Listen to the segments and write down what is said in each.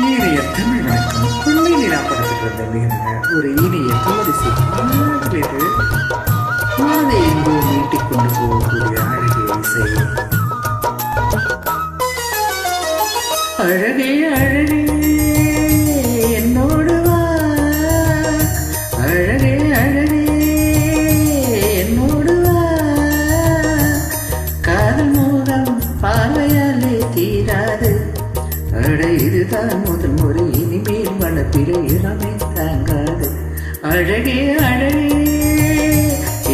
இனிய தமிழ் வணக்கம். பிள்ளை நிலா படத்திலிருந்து மிகுந்த ஒரு இனிய தோரிசை பாடல்கள் மனதை எங்கோ நீட்டிக் கொண்டு போகக்கூடிய அழகிய இசை. அழகே அழகே என்னோடு வா, அழகே அழகே என்னோடு வா, காதல் மோகம் பார்வையாலே தீராது, அட இதுதான் முதல் முறை, இனிமேல் வளர்ப்பில இளமை தாங்காது, அழகே அழகே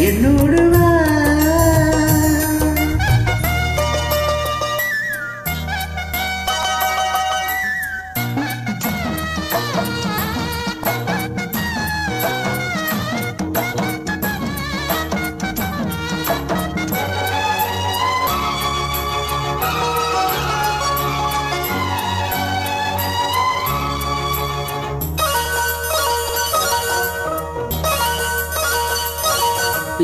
என்னோடு வா.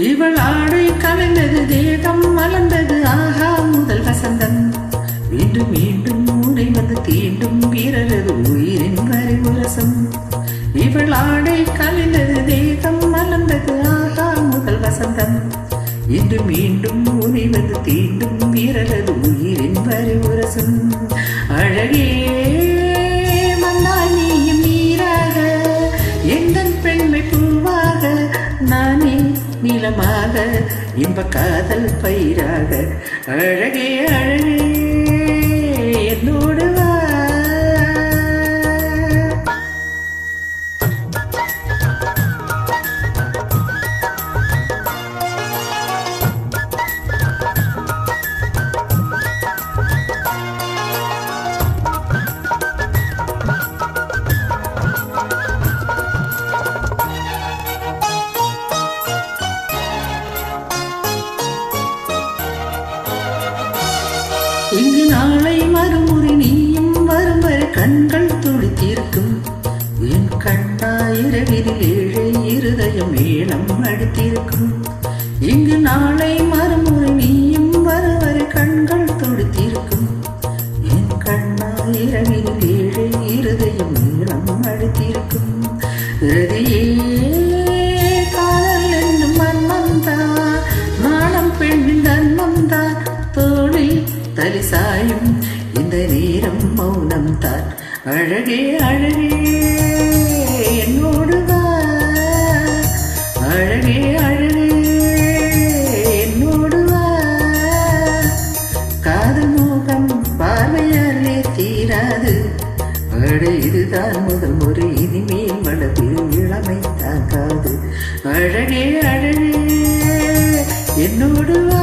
இவள் ஆடை கலைந்தது, தேகம் மலர்ந்தது, ஆஹா முதல் வசந்தம், மீண்டும் மீண்டும் மூடை வந்து தீண்டும் வீரரது உயிரின் வரை உரசம். இவள் ஆடை கலைந்தது, தேகம் மலர்ந்தது, ஆஹா முதல் வசந்தம், இன்று மீண்டும் மூடை வந்து தீண்டும் வீரரது உயிரின் வரை உரசம். அழகே வந்தாய் நீயும் நீராக, எந்தன் பெண்மை பூவாக, நானே நீளமாக இன்ப காதல் பயிராக, அழகே அழகே என்னோடு வா. இங்கு நாளை மறுமுறை நீயும் வரும் வரை கண்கள் துடித்திருக்கும், என் கண்ணா இரவில் ஏழை இருதயம் மேளம் அடித்திருக்கும். இங்கு நாளை மறுமுறை நீயும் வரும் வரை கண்கள் துடித்திருக்கும், என் கண்ணா இரவில் ஏழை இருதயம் மேளம் அடித்திருக்கும். ரதியே காதல் என்னும் மன்மந்தான், நாணம் பெண்ணின் தன்மந்தான், தோளில் தலிசாயும் இந்த நேரம் மௌனம் தான், அழகே அழகே என்னோடு வா, அழகே அழகே என்னோடு வா, காதல் மோகம் பார்வையாலே தீராது, அட இதுதான் முதல் முறை, இனிமேல் வளர்ப்பில் இளமை தாங்காது, அழகே அழகே என்னோடு வா.